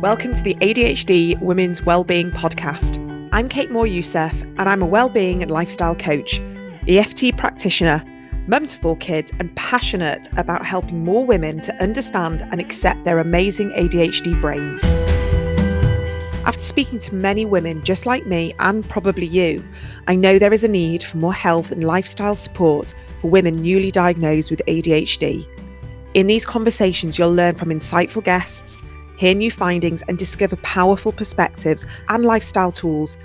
Welcome to the ADHD Women's Wellbeing Podcast. I'm Kate Moore-Youssef, and I'm a wellbeing and lifestyle coach, EFT practitioner, mum to 4 kids, and passionate about helping more women to understand and accept their amazing ADHD brains. After speaking to many women just like me, and probably you, I know there is a need for more health and lifestyle support for women newly diagnosed with ADHD. In these conversations, you'll learn from insightful guests, hear new findings, and discover powerful perspectives and lifestyle tools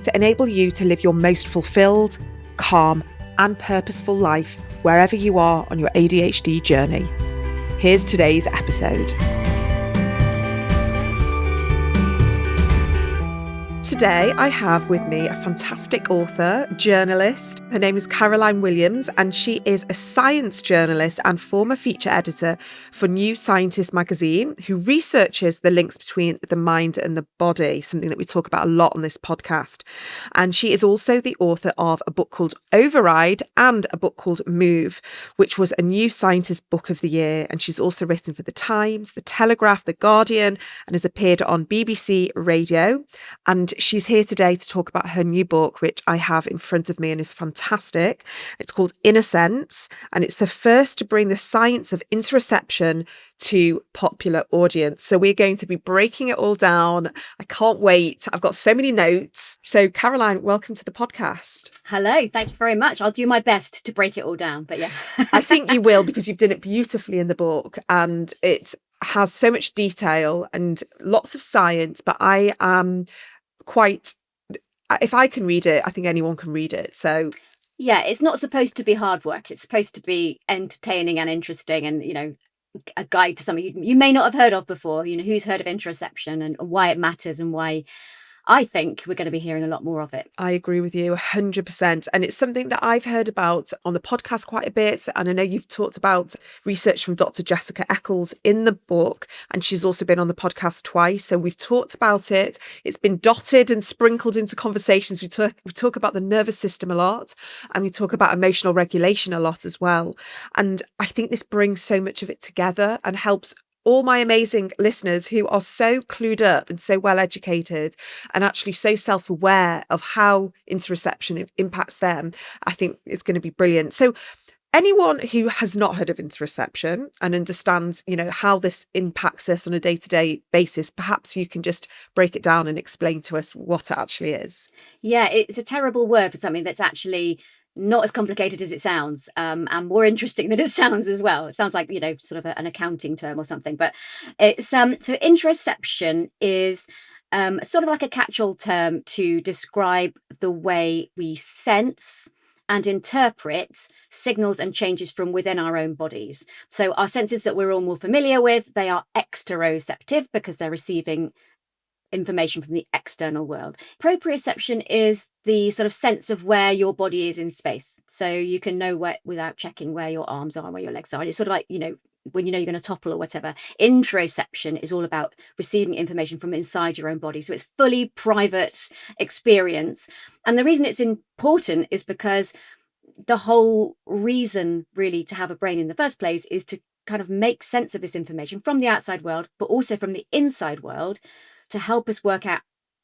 to enable you to live your most fulfilled, calm, and purposeful life wherever you are on your ADHD journey. Here's today's episode. Today, I have with me a fantastic author, journalist. Her name is Caroline Williams, and she is a science journalist and former feature editor for New Scientist magazine, who researches the links between the mind and the body, something that we talk about a lot on this podcast. And she is also the author of a book called Override and a book called Move, which was a New Scientist book of the year. And she's also written for The Times, The Telegraph, The Guardian, and has appeared on BBC Radio. And she's here today to talk about her new book, which I have in front of me and is fantastic. It's called Inner Sense, and it's the first to bring the science of interoception to popular audience. So we're going to be breaking it all down. I can't wait. I've got so many notes. So Caroline, welcome to the podcast. Hello, thank you very much. I'll do my best to break it all down, but yeah. I think you will, because you've done it beautifully in the book, and it has so much detail and lots of science, but I am if I can read it, I think anyone can read it. So yeah, it's not supposed to be hard work. It's supposed to be entertaining and interesting, and a guide to something you may not have heard of before. Who's heard of interoception and why it matters, and why I think we're going to be hearing a lot more of it. I agree with you 100%. And it's something that I've heard about on the podcast quite a bit. And I know you've talked about research from Dr. Jessica Eccles in the book, and she's also been on the podcast twice. So we've talked about it. It's been dotted and sprinkled into conversations. We talk about the nervous system a lot, and we talk about emotional regulation a lot as well. And I think this brings so much of it together and helps all my amazing listeners who are so clued up and so well educated and actually so self-aware of how interoception impacts them. I think it's going to be brilliant. So anyone who has not heard of interoception and understands, how this impacts us on a day-to-day basis, perhaps you can just break it down and explain to us what it actually is. Yeah, it's a terrible word for something that's actually not as complicated as it sounds, and more interesting than it sounds as well. It sounds like, sort of an accounting term or something, but it's so interoception is sort of like a catch-all term to describe the way we sense and interpret signals and changes from within our own bodies. So our senses that we're all more familiar with, they are exteroceptive because they're receiving information from the external world. Proprioception is the sort of sense of where your body is in space. So you can know where, without checking where your arms are and where your legs are. It's sort of like, when you're going to topple or whatever. Interoception is all about receiving information from inside your own body. So it's fully private experience. And the reason it's important is because the whole reason really to have a brain in the first place is to kind of make sense of this information from the outside world, but also from the inside world, to help us work out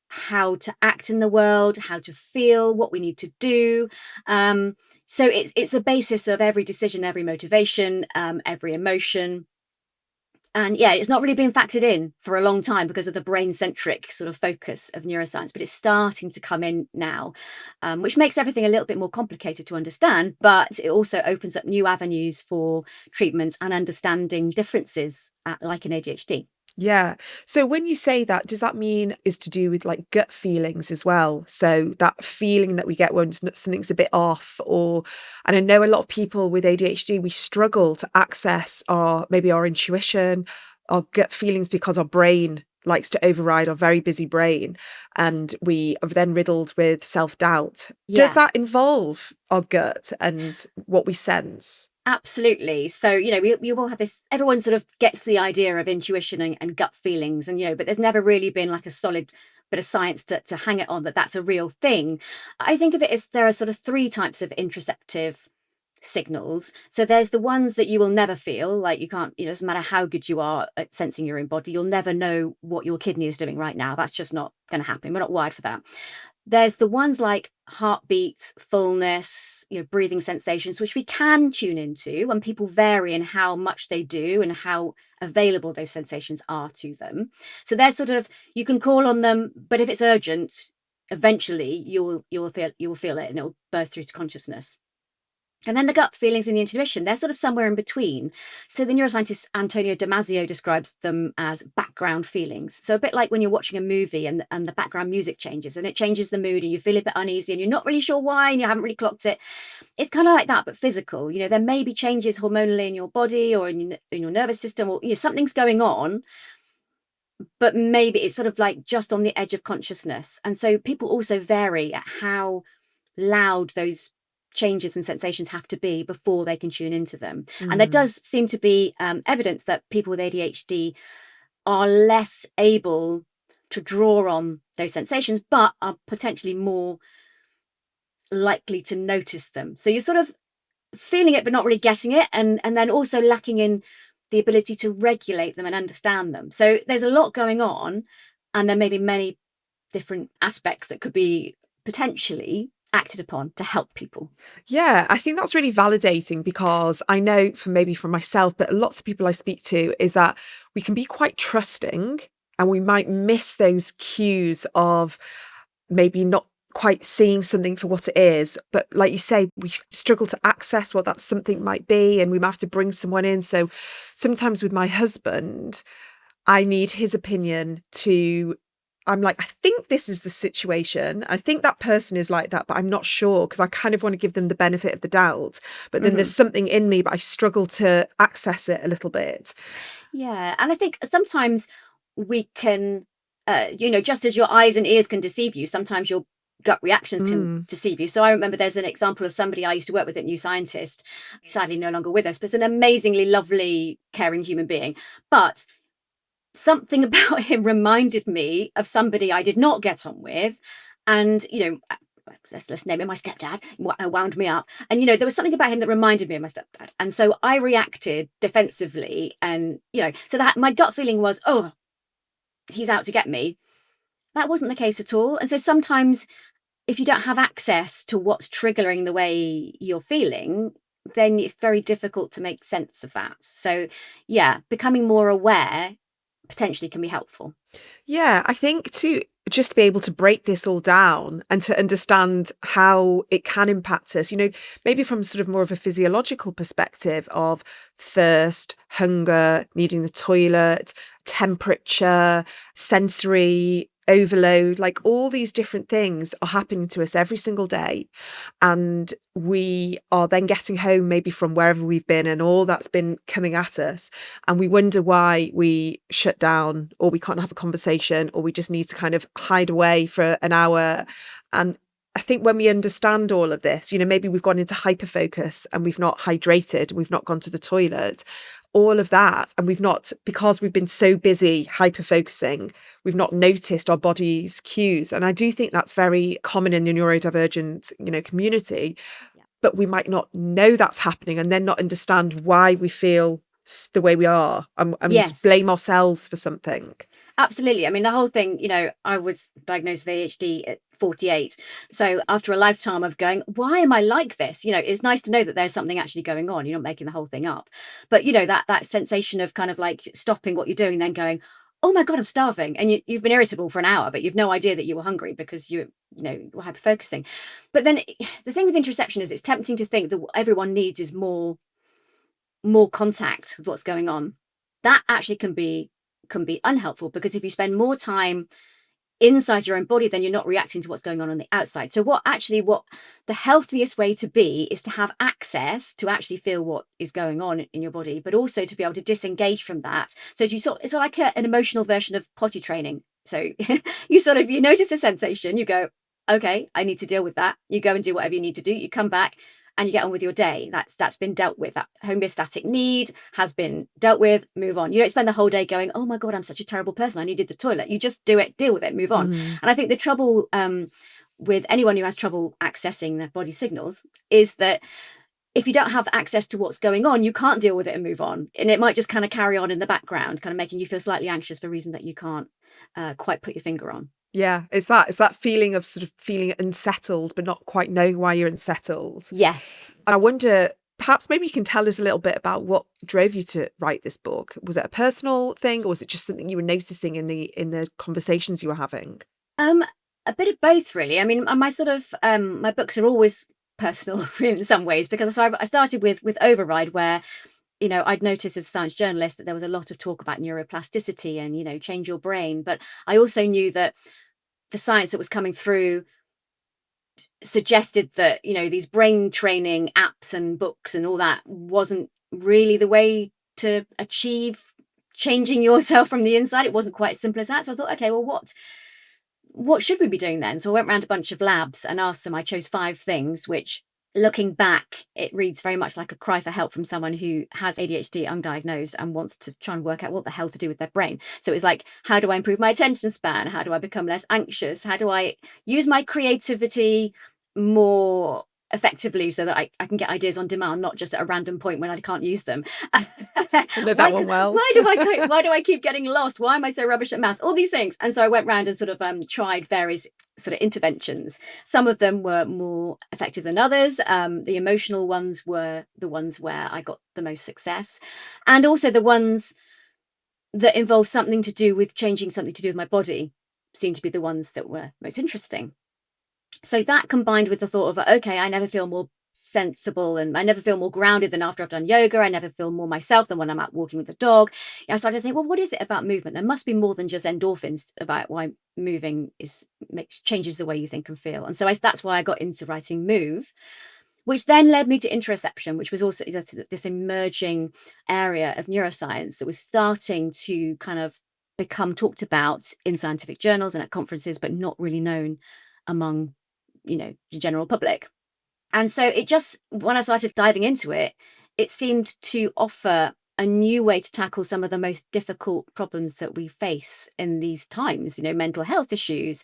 how to act in the world, how to feel, what we need to do. So it's the basis of every decision, every motivation, every emotion. And yeah, it's not really been factored in for a long time because of the brain-centric sort of focus of neuroscience, but it's starting to come in now, which makes everything a little bit more complicated to understand, but it also opens up new avenues for treatments and understanding differences, like in ADHD. Yeah. So when you say that, does that mean is to do with like gut feelings as well? So that feeling that we get when something's a bit off, and I know a lot of people with ADHD, we struggle to access our intuition, our gut feelings, because our brain likes to override our very busy brain, and we are then riddled with self-doubt. Yeah. Does that involve our gut and what we sense? Absolutely. So, we all have this, everyone sort of gets the idea of intuition and gut feelings, and, but there's never really been like a solid bit of science to hang it on that's a real thing. I think of it as there are sort of 3 types of interoceptive signals. So there's the ones that you will never feel, like you can't, it doesn't matter how good you are at sensing your own body, you'll never know what your kidney is doing right now. That's just not going to happen. We're not wired for that. There's the ones like heartbeats, fullness, breathing sensations, which we can tune into, and people vary in how much they do and how available those sensations are to them. So they're sort of, you can call on them, but if it's urgent, eventually you'll feel it and it'll burst through to consciousness. And then the gut feelings and the intuition, they're sort of somewhere in between. So the neuroscientist Antonio Damasio describes them as background feelings. So a bit like when you're watching a movie and the background music changes and it changes the mood and you feel a bit uneasy and you're not really sure why and you haven't really clocked it. It's kind of like that, but physical. There may be changes hormonally in your body or in your nervous system, or something's going on, but maybe it's sort of like just on the edge of consciousness. And so people also vary at how loud those changes and sensations have to be before they can tune into them. And there does seem to be evidence that people with ADHD are less able to draw on those sensations, but are potentially more likely to notice them. So you're sort of feeling it, but not really getting it. And then also lacking in the ability to regulate them and understand them. So there's a lot going on, and there may be many different aspects that could be potentially acted upon to help people. Yeah, I think that's really validating, because I know from myself, but lots of people I speak to, is that we can be quite trusting and we might miss those cues of maybe not quite seeing something for what it is. But like you say, we struggle to access what that something might be, and we might have to bring someone in. So sometimes with my husband, I need his opinion I'm like, I think this is the situation. I think that person is like that, but I'm not sure, because I kind of want to give them the benefit of the doubt. But then there's something in me, but I struggle to access it a little bit. Yeah. And I think sometimes we can, just as your eyes and ears can deceive you, sometimes your gut reactions can deceive you. So I remember there's an example of somebody I used to work with at New Scientist, who's sadly no longer with us, but it's an amazingly lovely, caring human being. But something about him reminded me of somebody I did not get on with. And, let's name it, my stepdad wound me up. And, there was something about him that reminded me of my stepdad. And so I reacted defensively. And, so that my gut feeling was, oh, he's out to get me. That wasn't the case at all. And so sometimes if you don't have access to what's triggering the way you're feeling, then it's very difficult to make sense of that. So, yeah, becoming more aware potentially can be helpful. Yeah, I think to just be able to break this all down and to understand how it can impact us, maybe from sort of more of a physiological perspective of thirst, hunger, needing the toilet, temperature, sensory overload, like all these different things are happening to us every single day. And we are then getting home maybe from wherever we've been, and all that's been coming at us. And we wonder why we shut down, or we can't have a conversation, or we just need to kind of hide away for an hour. And I think when we understand all of this, maybe we've gone into hyperfocus and we've not hydrated, we've not gone to the toilet, all of that. And we've not, because we've been so busy hyperfocusing, we've not noticed our body's cues. And I do think that's very common in the neurodivergent, community. Yeah. But we might not know that's happening and then not understand why we feel the way we are, and Yes. blame ourselves for something. Absolutely. I mean, the whole thing, I was diagnosed with ADHD at 48. So after a lifetime of going, why am I like this? It's nice to know that there's something actually going on. You're not making the whole thing up. But, that sensation of kind of like stopping what you're doing, then going, oh my God, I'm starving. And you've been irritable for an hour, but you've no idea that you were hungry because you were hyper-focusing. But then the thing with interoception is it's tempting to think that what everyone needs is more contact with what's going on. That actually can be unhelpful, because if you spend more time inside your own body, then you're not reacting to what's going on the outside. So what the healthiest way to be is to have access to actually feel what is going on in your body, but also to be able to disengage from that. So it's like an emotional version of potty training. So you notice a sensation, you go, okay, I need to deal with that. You go and do whatever you need to do. You come back and you get on with your day. That's been dealt with. That homeostatic need has been dealt with. Move on. You don't spend the whole day going, oh my God, I'm such a terrible person, I needed the toilet. You just do it, deal with it, move on. And I think the trouble with anyone who has trouble accessing their body signals is that if you don't have access to what's going on, you can't deal with it and move on. And it might just kind of carry on in the background, kind of making you feel slightly anxious for reasons that you can't quite put your finger on. Yeah, it's that feeling of sort of feeling unsettled, but not quite knowing why you're unsettled. Yes. And I wonder, perhaps maybe you can tell us a little bit about what drove you to write this book. Was it a personal thing, or was it just something you were noticing in the conversations you were having? A bit of both, really. I mean, my sort of my books are always personal in some ways, because I started with Override, where I'd noticed as a science journalist that there was a lot of talk about neuroplasticity and change your brain, but I also knew that the science that was coming through suggested that these brain training apps and books and all that wasn't really the way to achieve changing yourself from the inside. It wasn't quite as simple as that. So I thought, okay, well, what should we be doing then? So I went around a bunch of labs and asked them. I chose 5 things, which, looking back, it reads very much like a cry for help from someone who has ADHD undiagnosed and wants to try and work out what the hell to do with their brain. So it was like, how do I improve my attention span? How do I become less anxious? How do I use my creativity more effectively so that I can get ideas on demand, not just at a random point when I can't use them? I know that one well. Why do I keep getting lost? Why am I so rubbish at maths? All these things. And so I went round and sort of tried various sort of interventions. Some of them were more effective than others. The emotional ones were the ones where I got the most success, and also the ones that involved something to do with changing something to do with my body seemed to be the ones that were most interesting. So that, combined with the thought of, okay, I never feel more sensible and I never feel more grounded than after I've done yoga. I never feel more myself than when I'm out walking with the dog. I started to think, well, what is it about movement? There must be more than just endorphins about why moving changes the way you think and feel. And so that's why I got into writing Move, which then led me to interoception, which was also this emerging area of neuroscience that was starting to kind of become talked about in scientific journals and at conferences, but not really known among the general public. And so when I started diving into it, it seemed to offer a new way to tackle some of the most difficult problems that we face in these times, mental health issues,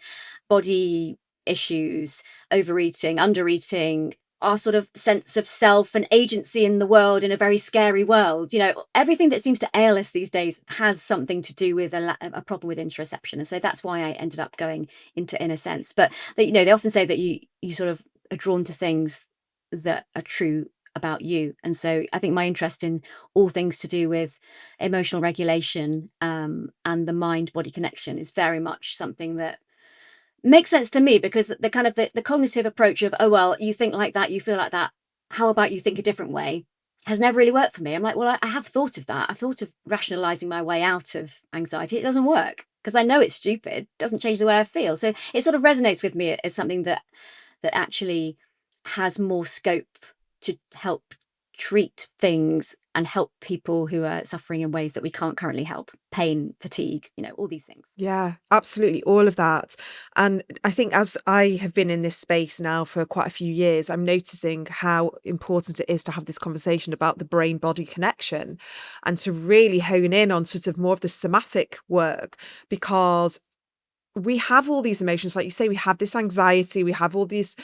body issues, overeating, undereating, our sort of sense of self and agency in the world, in a very scary world. Everything that seems to ail us these days has something to do with a problem with interoception. And so that's why I ended up going into Inner Sense. But they often say that you sort of are drawn to things that are true about you. And so I think my interest in all things to do with emotional regulation and the mind-body connection is very much something that makes sense to me, because the kind of the cognitive approach of, oh, well, you think like that, you feel like that, how about you think a different way, has never really worked for me. I'm like, well, I have thought of that. I've thought of rationalizing my way out of anxiety. It doesn't work, because I know it's stupid. It doesn't change the way I feel. So it sort of resonates with me as something that actually has more scope to help treat things and help people who are suffering in ways that we can't currently help. Pain, fatigue, all these things. Yeah, absolutely. All of that. And I think as I have been in this space now for quite a few years, I'm noticing how important it is to have this conversation about the brain body connection and to really hone in on sort of more of the somatic work, because we have all these emotions, like you say, we have this anxiety, we have all these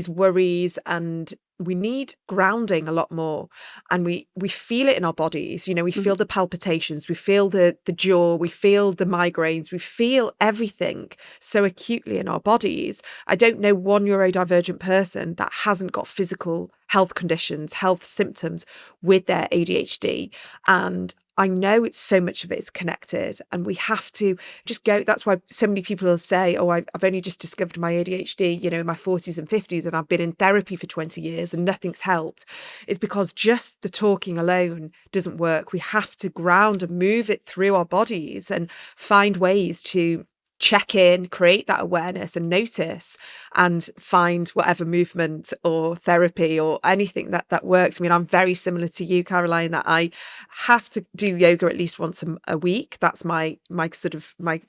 worries, and we need grounding a lot more. And we feel it in our bodies. We feel the palpitations, we feel the jaw, we feel the migraines, we feel everything so acutely in our bodies. I don't know one neurodivergent person that hasn't got physical health conditions, health symptoms with their ADHD. And I know so much of it is connected, and we have to just go. That's why so many people will say, oh, I've only just discovered my ADHD, in my 40s and 50s, and I've been in therapy for 20 years and nothing's helped. It's because just the talking alone doesn't work. We have to ground and move it through our bodies and find ways to check in, create that awareness and notice, and find whatever movement or therapy or anything that works. I mean, I'm very similar to you, Caroline, that I have to do yoga at least once a week. That's my sort of my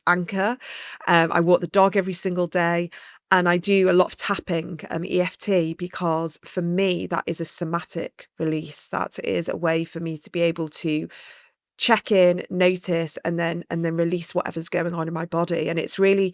anchor. I walk the dog every single day. And I do a lot of tapping, EFT, because for me, that is a somatic release. That is a way for me to be able to check in, notice, and then release whatever's going on in my body. And it's really,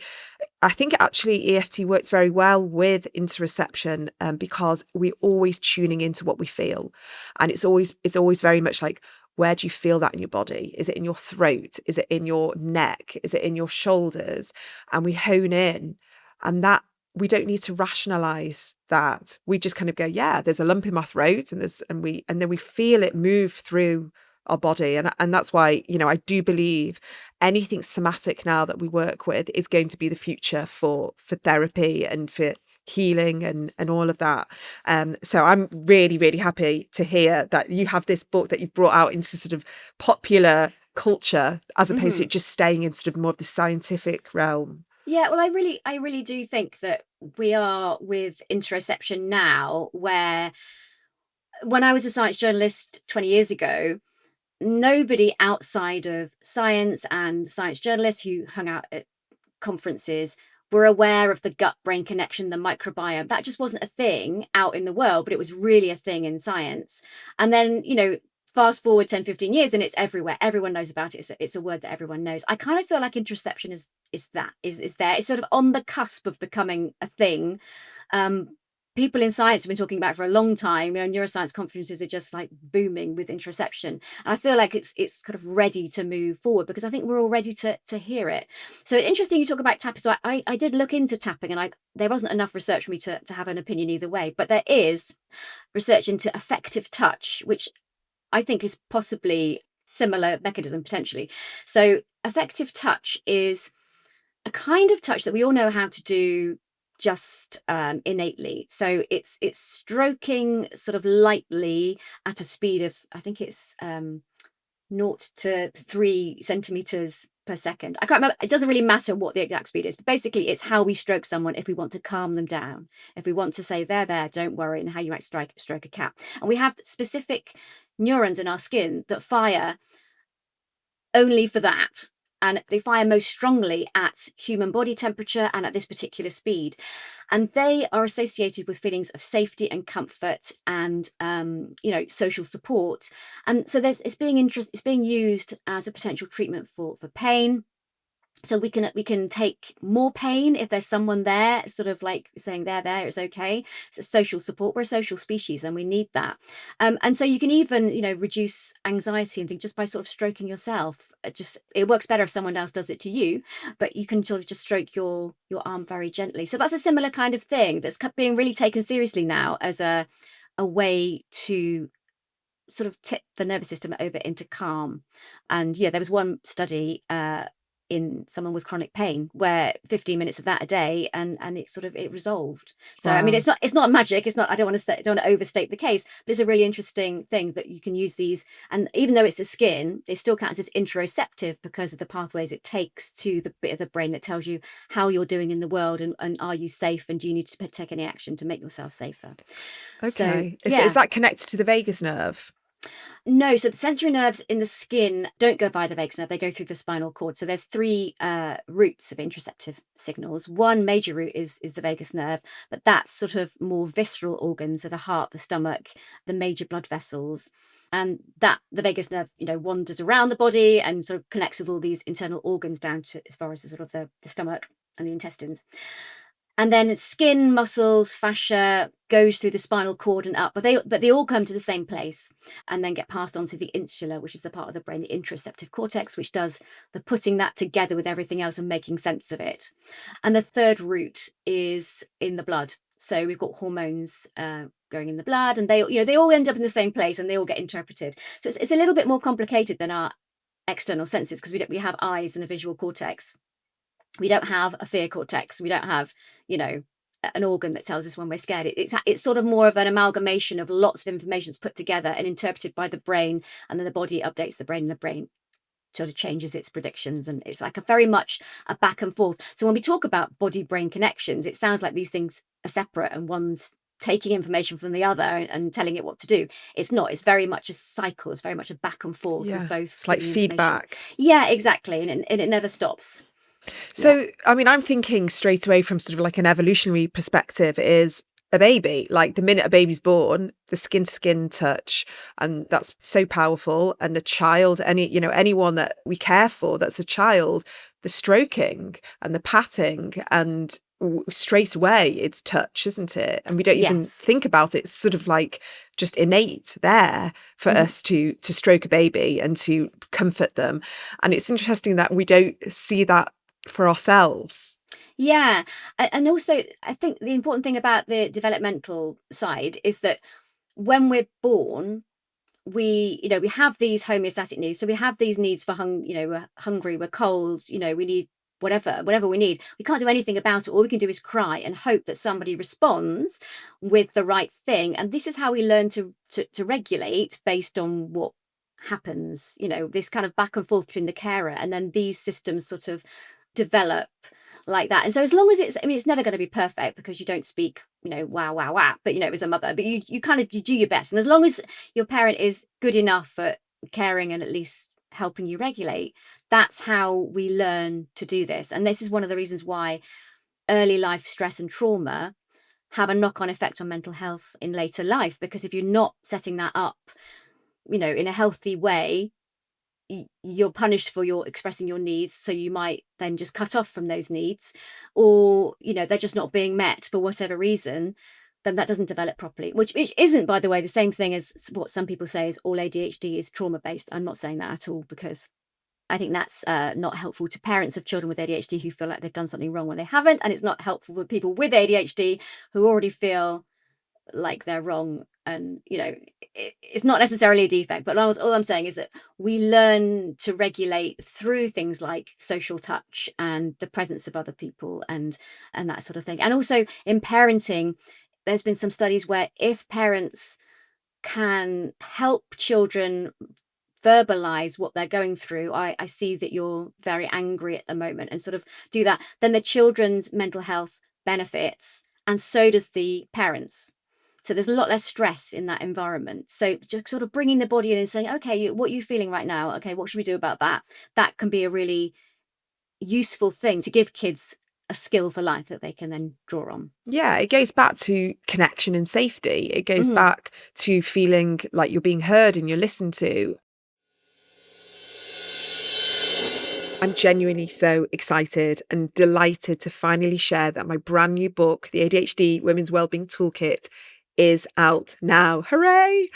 I think actually EFT works very well with interoception, because we're always tuning into what we feel, and it's always very much like, where do you feel that in your body? Is it in your throat? Is it in your neck? Is it in your shoulders? And we hone in, and that, we don't need to rationalize that. We just kind of go, yeah, there's a lump in my throat, and then we feel it move through our body. And that's why, I do believe anything somatic now that we work with is going to be the future for therapy and for healing and all of that. So I'm really, really happy to hear that you have this book that you've brought out into sort of popular culture, as opposed to it just staying in sort of more of the scientific realm. Yeah, well, I really do think that we are with interoception now, where when I was a science journalist 20 years ago, nobody outside of science and science journalists who hung out at conferences were aware of the gut-brain connection, the microbiome. That just wasn't a thing out in the world, but it was really a thing in science. And then, fast forward 10, 15 years and it's everywhere. Everyone knows about it. It's a word that everyone knows. I kind of feel like interoception is there. It's sort of on the cusp of becoming a thing. People in science have been talking about it for a long time. Neuroscience conferences are just like booming with interoception. And I feel like it's kind of ready to move forward, because I think we're all ready to hear it. So it's interesting you talk about tapping. So I did look into tapping, and there wasn't enough research for me to have an opinion either way. But there is research into affective touch, which I think is possibly similar mechanism potentially. So affective touch is a kind of touch that we all know how to do just innately. So it's stroking sort of lightly at a speed of, I think it's 0 to 3 centimeters per second. I can't remember. It doesn't really matter what the exact speed is, but basically it's how we stroke someone if we want to calm them down, if we want to say, there, don't worry, and how you might stroke a cat. And we have specific neurons in our skin that fire only for that. And they fire most strongly at human body temperature and at this particular speed. And they are associated with feelings of safety and comfort and, social support. And so it's being used as a potential treatment for pain. So we can take more pain if there's someone there, sort of like saying, there, it's okay. So social support. We're a social species, and we need that. And so you can even, reduce anxiety and things just by sort of stroking yourself. It works better if someone else does it to you, but you can sort of just stroke your arm very gently. So that's a similar kind of thing that's being really taken seriously now as a way to sort of tip the nervous system over into calm. And yeah, there was one study in someone with chronic pain where 15 minutes of that a day and it resolved. So wow. I mean, it's not magic. It's not, I don't want to overstate the case, but it's a really interesting thing that you can use these. And even though it's the skin, it still counts as interoceptive because of the pathways it takes to the bit of the brain that tells you how you're doing in the world, and are you safe, and do you need to take any action to make yourself safer. Okay. So, is that connected to the vagus nerve? No, so the sensory nerves in the skin don't go via the vagus nerve, they go through the spinal cord. So there's 3 routes of interoceptive signals. One major route is the vagus nerve, but that's sort of more visceral organs, so the heart, the stomach, the major blood vessels. And that the vagus nerve, wanders around the body and sort of connects with all these internal organs down to as far as the sort of the stomach and the intestines. And then skin, muscles, fascia goes through the spinal cord and up, but they all come to the same place and then get passed on to the insula, which is the part of the brain, the interoceptive cortex, which does the putting that together with everything else and making sense of it. And the third route is in the blood. So we've got hormones going in the blood, and they all end up in the same place and they all get interpreted. So it's a little bit more complicated than our external senses, because we have eyes and a visual cortex. We don't have a fear cortex. We don't have, an organ that tells us when we're scared. It's sort of more of an amalgamation of lots of information that's put together and interpreted by the brain, and then the body updates the brain, and the brain sort of changes its predictions. And it's like very much a back and forth. So when we talk about body-brain connections, it sounds like these things are separate and one's taking information from the other and telling it what to do. It's not. It's very much a cycle. It's very much a back and forth with both. It's like feedback. Yeah, exactly. And it never stops. So, I mean, I'm thinking straight away from sort of like an evolutionary perspective is a baby. Like the minute a baby's born, the skin to skin touch, and that's so powerful. And a child, anyone that we care for that's a child, the stroking and the patting, and straight away it's touch, isn't it? And we don't even Yes. think about it. It's sort of like just innate there for us to stroke a baby and to comfort them. And it's interesting that we don't see that for ourselves. Yeah. And also, I think the important thing about the developmental side is that when we're born, we have these homeostatic needs. So we have these needs for we're hungry, we're cold, we need whatever we need. We can't do anything about it. All we can do is cry and hope that somebody responds with the right thing. And this is how we learn to regulate based on what happens, this kind of back and forth between the carer, and then these systems sort of develop like that. And so as long as it's never going to be perfect, because you don't speak, wow, wow, wow, but as a mother, but you kind of, you do your best. And as long as your parent is good enough at caring and at least helping you regulate, that's how we learn to do this. And this is one of the reasons why early life stress and trauma have a knock-on effect on mental health in later life, because if you're not setting that up, in a healthy way, you're punished for your expressing your needs, so you might then just cut off from those needs, or they're just not being met for whatever reason. Then that doesn't develop properly, which isn't, by the way, the same thing as what some people say is all ADHD is trauma based. I'm not saying that at all, because I think that's not helpful to parents of children with ADHD who feel like they've done something wrong when they haven't, and it's not helpful for people with ADHD who already feel like they're wrong. And it's not necessarily a defect, but all I'm saying is that we learn to regulate through things like social touch and the presence of other people, and that sort of thing. And also in parenting, there's been some studies where if parents can help children verbalize what they're going through, I see that you're very angry at the moment, and sort of do that, then the children's mental health benefits, and so does the parents. So there's a lot less stress in that environment. So just sort of bringing the body in and saying, okay, what are you feeling right now? Okay, what should we do about that? That can be a really useful thing to give kids a skill for life that they can then draw on. Yeah, it goes back to connection and safety. It goes Mhm. back to feeling like you're being heard and you're listened to. I'm genuinely so excited and delighted to finally share that my brand new book, The ADHD Women's Wellbeing Toolkit, is out now. Hooray!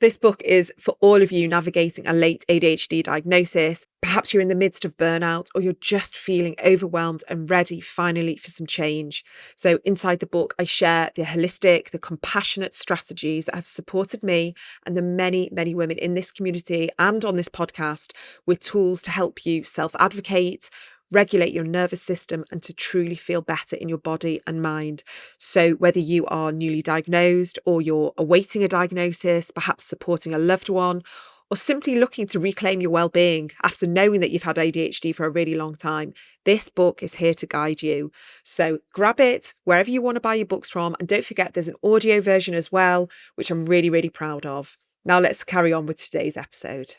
This book is for all of you navigating a late ADHD diagnosis. Perhaps you're in the midst of burnout, or you're just feeling overwhelmed and ready finally for some change. So inside the book, I share the holistic, the compassionate strategies that have supported me and the many, many women in this community and on this podcast, with tools to help you self-advocate, regulate your nervous system, and to truly feel better in your body and mind. So whether you are newly diagnosed, or you're awaiting a diagnosis, perhaps supporting a loved one, or simply looking to reclaim your well-being after knowing that you've had ADHD for a really long time, this book is here to guide you. So grab it wherever you want to buy your books from, and don't forget there's an audio version as well, which I'm really, really proud of. Now let's carry on with today's episode.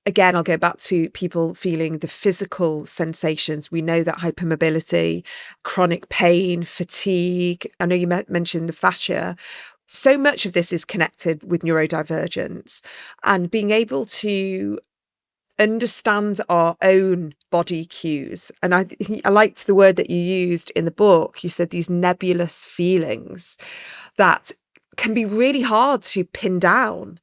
Again, I'll go back to people feeling the physical sensations. We know that hypermobility, chronic pain, fatigue, I know you mentioned the fascia. So much of this is connected with neurodivergence, and being able to understand our own body cues. And I liked the word that you used in the book. You said these nebulous feelings that can be really hard to pin down.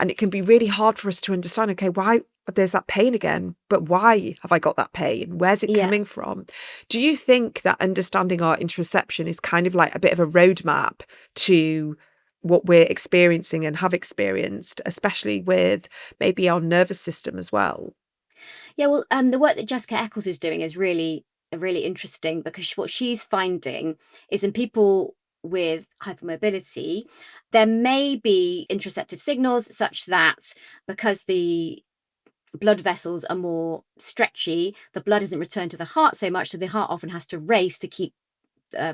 And it can be really hard for us to understand, okay, why there's that pain again, but why have I got that pain? Where's it Yeah. coming from? Do you think that understanding our interoception is kind of like a bit of a roadmap to what we're experiencing and have experienced, especially with maybe our nervous system as well? Yeah, well, the work that Jessica Eccles is doing is really interesting, because what she's finding is in people with hypermobility, there may be interoceptive signals such that because the blood vessels are more stretchy, the blood isn't returned to the heart so much, so the heart often has to race to keep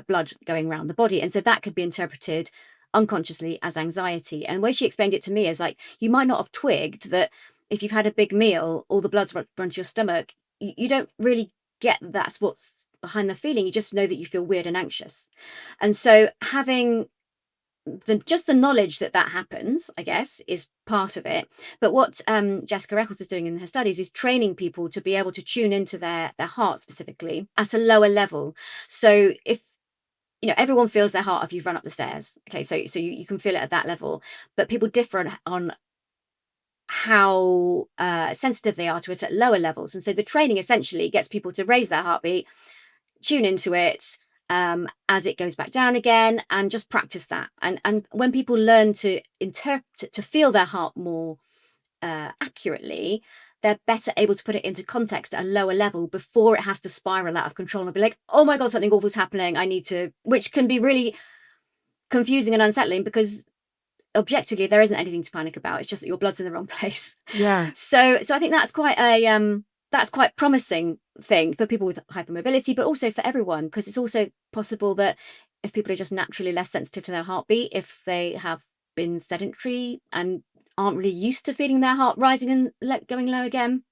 blood going around the body. And so that could be interpreted unconsciously as anxiety. And the way she explained it to me is like, you might not have twigged that if you've had a big meal, all the blood's run to your stomach. You don't really get that's what's behind the feeling. You just know that you feel weird and anxious. And so having just the knowledge that happens, I guess, is part of it. But what Jessica Eccles is doing in her studies is training people to be able to tune into their heart specifically at a lower level. So if everyone feels their heart if you've run up the stairs. Okay, so you can feel it at that level, but people differ on how sensitive they are to it at lower levels. And so the training essentially gets people to raise their heartbeat, tune into it as it goes back down again, and just practice that. And when people learn to interpret, to feel their heart more accurately, they're better able to put it into context at a lower level before it has to spiral out of control and be like, oh my God, something awful's happening. I need to, which can be really confusing and unsettling because objectively there isn't anything to panic about. It's just that your blood's in the wrong place. Yeah. So I think that's quite a promising thing for people with hypermobility, but also for everyone, because it's also possible that if people are just naturally less sensitive to their heartbeat, if they have been sedentary and aren't really used to feeling their heart rising and going low again,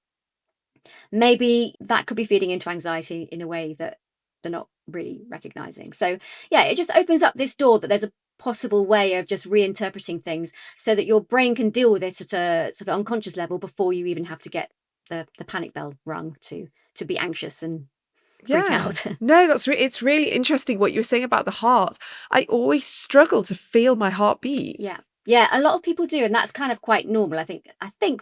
maybe that could be feeding into anxiety in a way that they're not really recognizing. So yeah, it just opens up this door that there's a possible way of just reinterpreting things so that your brain can deal with it at a sort of unconscious level before you even have to get the panic bell rung to be anxious and freak out. No, it's really interesting what you were saying about the heart. I always struggle to feel my heartbeat. Yeah, a lot of people do, and that's kind of quite normal. I think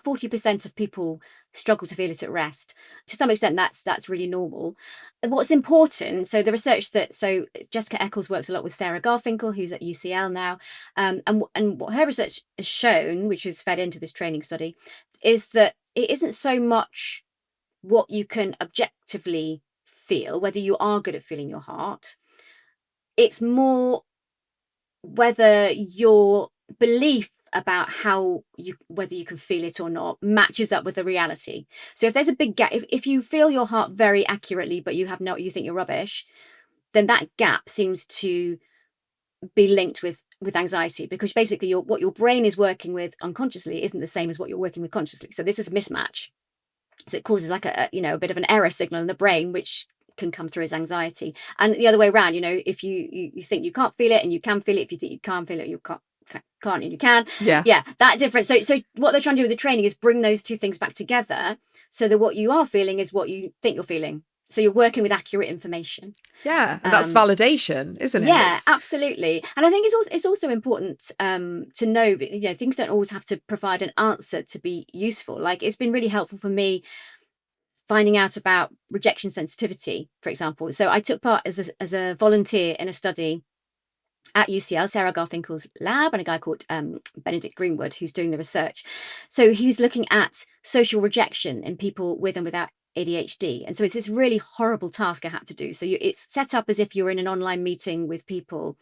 40% of people struggle to feel it at rest. To some extent, that's really normal. What's important, so the research Jessica Eccles works a lot with Sarah Garfinkel, who's at UCL now, and what her research has shown, which is fed into this training study, is that it isn't so much what you can objectively feel, whether you are good at feeling your heart. It's more whether your belief about whether you can feel it or not matches up with the reality. So if there's a big gap, if you feel your heart very accurately, but you think you're rubbish, then that gap seems to be linked with anxiety, because basically what your brain is working with unconsciously isn't the same as what you're working with consciously. So this is a mismatch. So it causes like a bit of an error signal in the brain, which can come through as anxiety. And the other way around, if you think you can't feel it and you can feel it, if you think you can't feel it, you can't and you can. Yeah, that difference. So what they're trying to do with the training is bring those two things back together so that what you are feeling is what you think you're feeling. So you're working with accurate information. Yeah, and that's validation, isn't it? Yeah, absolutely. And I think it's also important to know that things don't always have to provide an answer to be useful. Like, it's been really helpful for me finding out about rejection sensitivity, for example. So I took part as a volunteer in a study at UCL, Sarah Garfinkel's lab, and a guy called Benedict Greenwood, who's doing the research. So he was looking at social rejection in people with and without ADHD. And so it's this really horrible task I had to do. So it's set up as if you're in an online meeting with people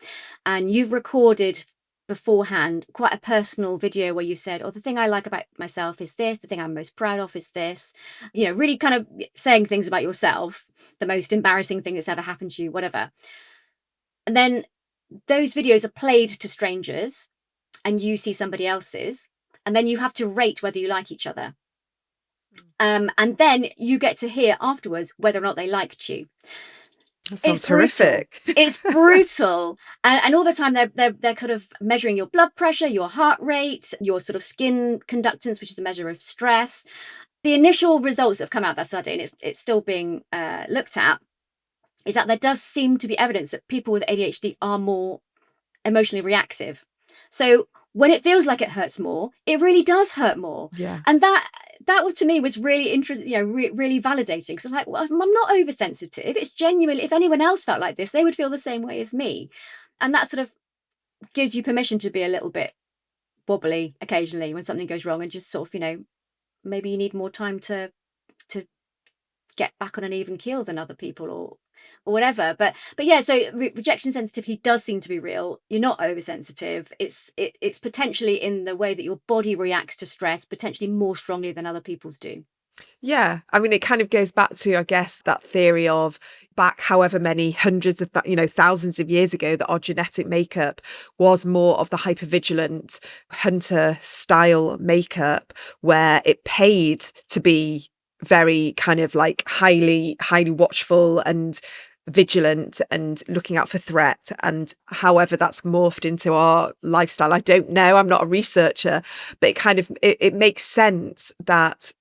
and you've recorded beforehand quite a personal video where you said, the thing I like about myself is this, the thing I'm most proud of is this, really kind of saying things about yourself, the most embarrassing thing that's ever happened to you, whatever. And then those videos are played to strangers and you see somebody else's, and then you have to rate whether you like each other. And then you get to hear afterwards whether or not they liked you. That sounds horrific. It's brutal. And all the time they're kind of measuring your blood pressure, your heart rate, your sort of skin conductance, which is a measure of stress. The initial results that have come out of that study, and it's still being looked at, is that there does seem to be evidence that people with ADHD are more emotionally reactive. So when it feels like it hurts more, it really does hurt more. Yeah. And that to me was really interesting, really validating, because I'm like, well, I'm not oversensitive. It's genuinely, if anyone else felt like this, they would feel the same way as me. And that sort of gives you permission to be a little bit wobbly occasionally when something goes wrong, and just sort of, maybe you need more time to get back on an even keel than other people or whatever. But yeah, so rejection sensitivity does seem to be real. You're not oversensitive. It's potentially in the way that your body reacts to stress potentially more strongly than other people's do. Yeah, I mean, it kind of goes back to, I guess, that theory of back however many hundreds of thousands of years ago, that our genetic makeup was more of the hypervigilant hunter style makeup, where it paid to be very kind of like highly watchful and vigilant and looking out for threat. And however that's morphed into our lifestyle, I don't know. I'm not a researcher, but it makes sense that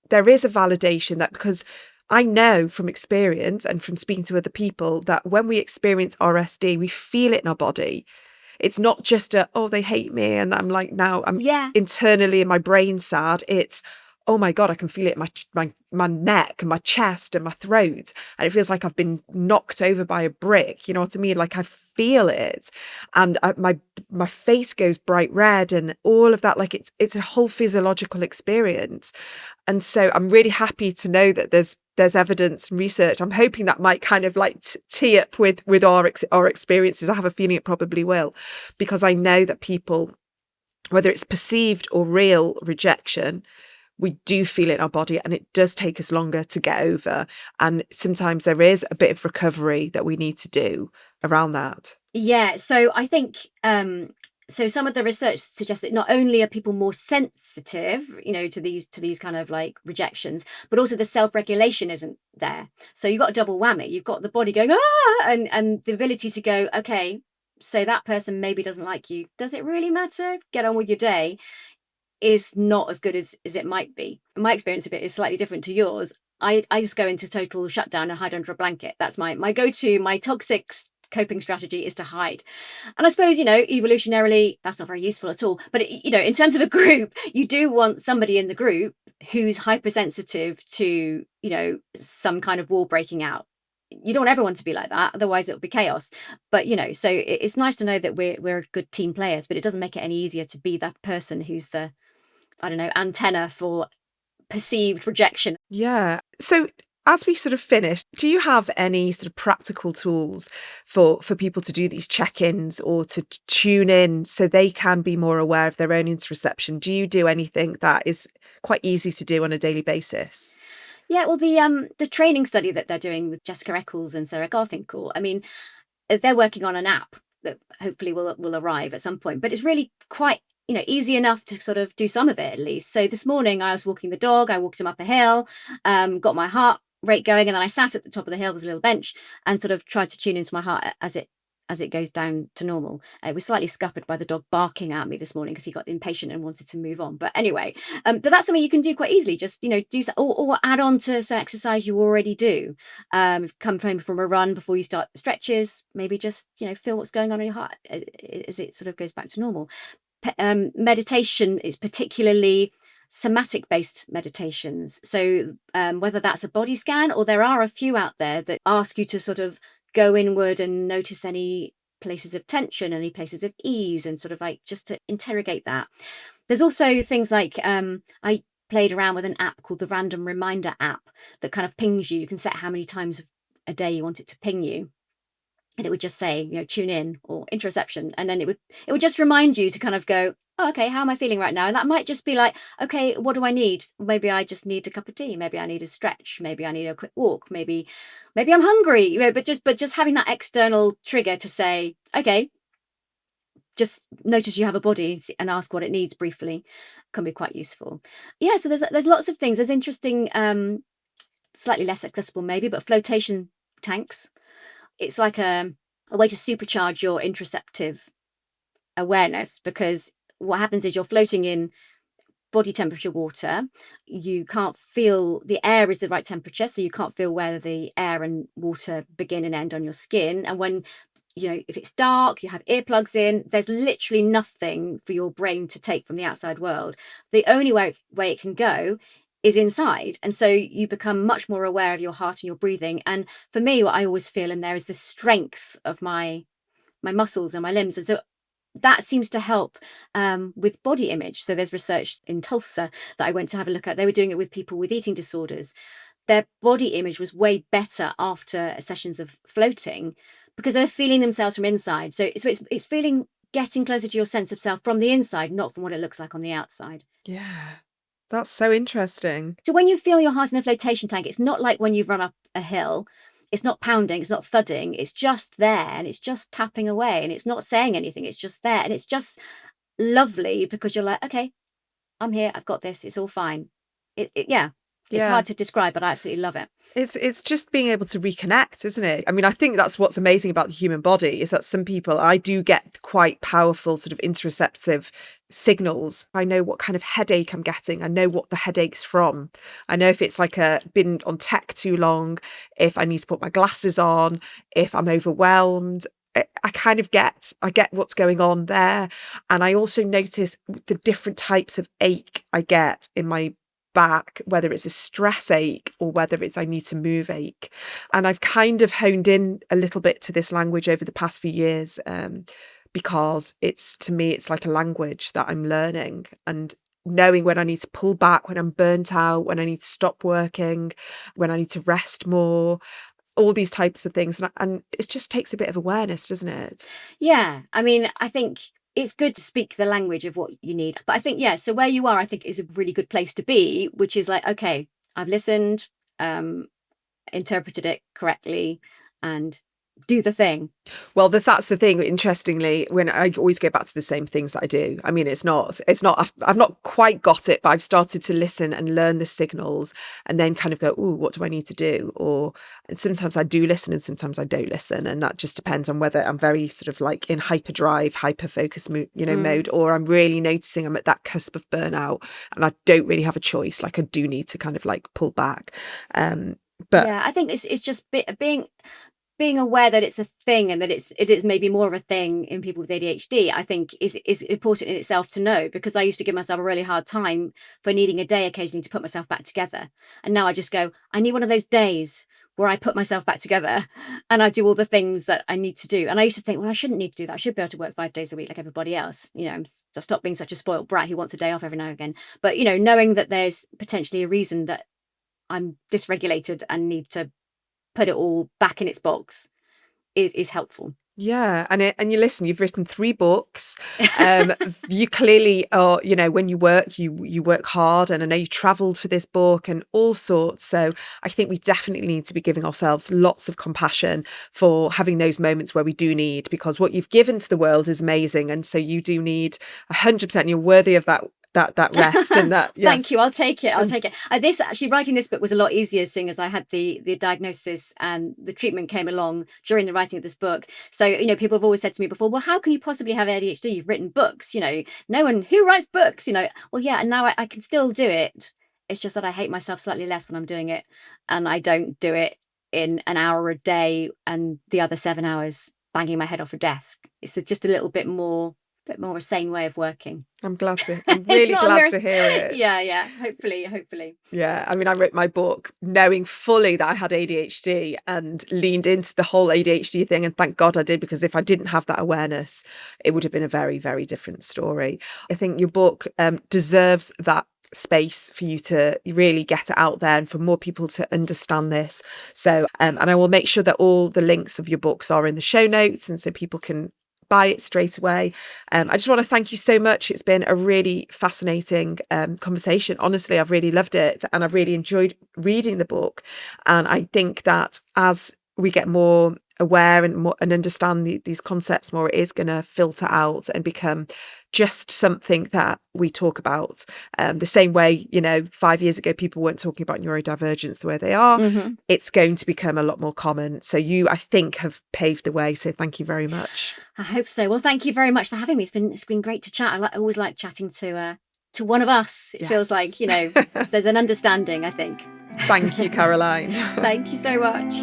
there is a validation that, because I know from experience and from speaking to other people that when we experience RSD, we feel it in our body. It's not just oh, they hate me and I'm like, now I'm Yeah. internally in my brain sad. It's, oh my God, I can feel it in my neck and my chest and my throat. And it feels like I've been knocked over by a brick. You know what I mean? Like I feel it. And my face goes bright red and all of that. Like it's a whole physiological experience. And so I'm really happy to know that there's evidence and research. I'm hoping that might kind of like tee up with our experiences. I have a feeling it probably will, because I know that people, whether it's perceived or real rejection, we do feel it in our body, and it does take us longer to get over. And sometimes there is a bit of recovery that we need to do around that. Yeah. So I think so some of the research suggests that not only are people more sensitive, to these kind of like rejections, but also the self-regulation isn't there. So you've got a double whammy. You've got the body going, ah, and the ability to go, okay, so that person maybe doesn't like you. Does it really matter? Get on with your day. Is not as good as it might be. My experience of it is slightly different to yours. I just go into total shutdown and hide under a blanket. That's my go-to. My toxic coping strategy is to hide. And I suppose, evolutionarily, that's not very useful at all. But, in terms of a group, you do want somebody in the group who's hypersensitive to, some kind of war breaking out. You don't want everyone to be like that, otherwise it'll be chaos. But so it's nice to know that we're good team players, but it doesn't make it any easier to be that person who's the, I don't know, antenna for perceived rejection. Yeah. So as we sort of finish, do you have any sort of practical tools for people to do these check-ins or to tune in so they can be more aware of their own interoception? Do you do anything that is quite easy to do on a daily basis? Yeah, well, the training study that they're doing with Jessica Eccles and Sarah Garfinkel, I mean, they're working on an app that hopefully will arrive at some point, but it's really quite easy enough to sort of do some of it at least. So this morning I was walking the dog, I walked him up a hill, got my heart rate going, and then I sat at the top of the hill, there's a little bench, and sort of tried to tune into my heart as it goes down to normal. It was slightly scuppered by the dog barking at me this morning because he got impatient and wanted to move on. But anyway, but that's something you can do quite easily. Just do or add on to some exercise you already do. Come home from a run before you start the stretches. Maybe just feel what's going on in your heart as it sort of goes back to normal. Meditation is particularly somatic based meditations. So whether that's a body scan, or there are a few out there that ask you to sort of go inward and notice any places of tension, any places of ease, and sort of like just to interrogate that. There's also things like I played around with an app called the Random Reminder app that kind of pings you. You can set how many times a day you want it to ping you. And it would just say, tune in or interoception. And then it would just remind you to kind of go, oh, okay, how am I feeling right now? And that might just be like, okay, what do I need? Maybe I just need a cup of tea. Maybe I need a stretch. Maybe I need a quick walk. Maybe I'm hungry. But just having that external trigger to say, okay, just notice you have a body and ask what it needs briefly can be quite useful. Yeah, so there's lots of things. There's interesting, slightly less accessible maybe, but flotation tanks. It's like a way to supercharge your interoceptive awareness, because what happens is you're floating in body temperature water. You can't feel the air is the right temperature, so you can't feel where the air and water begin and end on your skin. And when if it's dark, you have earplugs in, there's literally nothing for your brain to take from the outside world. The only way it can go is inside. And so you become much more aware of your heart and your breathing. And for me, what I always feel in there is the strength of my muscles and my limbs. And so that seems to help with body image. So there's research in Tulsa that I went to have a look at. They were doing it with people with eating disorders. Their body image was way better after sessions of floating because they're feeling themselves from inside. So it's feeling, getting closer to your sense of self from the inside, not from what it looks like on the outside. Yeah, that's so interesting. So when you feel your heart in a flotation tank, it's not like when you've run up a hill. It's not pounding, it's not thudding, it's just there, and it's just tapping away, and it's not saying anything, it's just there. And it's just lovely because you're like, okay, I'm here, I've got this, it's all fine. Yeah. It's Yeah. hard to describe, but I absolutely love it. It's just being able to reconnect, isn't it? I mean, I think that's what's amazing about the human body is that some people, I do get quite powerful sort of interoceptive signals. I know what kind of headache I'm getting. I know what the headache's from. I know if it's like been on tech too long, if I need to put my glasses on, if I'm overwhelmed. I kind of I get what's going on there. And I also notice the different types of ache I get in my back, whether it's a stress ache or whether it's I need to move ache. And I've kind of honed in a little bit to this language over the past few years, because to me, it's like a language that I'm learning, and knowing when I need to pull back, when I'm burnt out, when I need to stop working, when I need to rest more, all these types of things. And it just takes a bit of awareness, doesn't it? Yeah. I mean, I think it's good to speak the language of what you need. But I think, yeah, so where you are, I think is a really good place to be, which is like, okay, I've listened, interpreted it correctly, and do the thing. Well, that's the thing. Interestingly, when I always go back to the same things that I do. I mean, I've not quite got it, but I've started to listen and learn the signals and then kind of go, ooh, what do I need to do? And sometimes I do listen and sometimes I don't listen. And that just depends on whether I'm very sort of like in hyperdrive, hyper focus, mode, or I'm really noticing I'm at that cusp of burnout and I don't really have a choice. Like I do need to kind of like pull back. But yeah, I think it's just being aware that it's a thing and that it is maybe more of a thing in people with ADHD, I think is important in itself to know, because I used to give myself a really hard time for needing a day occasionally to put myself back together. And now I just go, I need one of those days where I put myself back together and I do all the things that I need to do. And I used to think, well, I shouldn't need to do that. I should be able to work 5 days a week like everybody else. Stop being such a spoiled brat who wants a day off every now and again. But, knowing that there's potentially a reason that I'm dysregulated and need to put it all back in its box is helpful. yeah, and you listen, you've written 3 books. You clearly are, when you work hard, and I know you travelled for this book and all sorts. So I think we definitely need to be giving ourselves lots of compassion for having those moments where we do need, because what you've given to the world is amazing. And so you do need 100%, you're worthy of that rest and that. Yes. Thank you. I'll take it. Writing this book was a lot easier, seeing as I had the diagnosis and the treatment came along during the writing of this book. So, people have always said to me before, well, how can you possibly have ADHD? You've written books, no one who writes books, well, yeah. And now I can still do it. It's just that I hate myself slightly less when I'm doing it. And I don't do it in an hour a day and the other 7 hours banging my head off a desk. It's just a little bit more a sane way of working. I'm really glad to hear it. Yeah. Hopefully. Yeah. I mean, I wrote my book knowing fully that I had ADHD and leaned into the whole ADHD thing. And thank God I did, because if I didn't have that awareness, it would have been a very, very different story. I think your book deserves that space for you to really get it out there and for more people to understand this. So, and I will make sure that all the links of your books are in the show notes, and so people can buy it straight away. I just want to thank you so much. It's been a really fascinating conversation. Honestly, I've really loved it and I've really enjoyed reading the book. And I think that as we get more aware and understand these concepts more, it is going to filter out and become just something that we talk about. The same way, 5 years ago, people weren't talking about neurodivergence the way they are. Mm-hmm. It's going to become a lot more common. So you, I think, have paved the way. So thank you very much. I hope so. Well, thank you very much for having me. It's been great to chat. I always like chatting to one of us. It feels like, there's an understanding, I think. Thank you, Caroline. Thank you so much.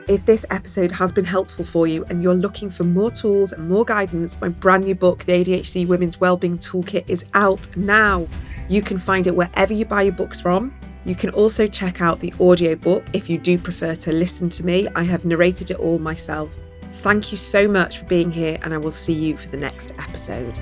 If this episode has been helpful for you and you're looking for more tools and more guidance, my brand new book, The ADHD Women's Wellbeing Toolkit, is out now. You can find it wherever you buy your books from. You can also check out the audiobook if you do prefer to listen to me. I have narrated it all myself. Thank you so much for being here, and I will see you for the next episode.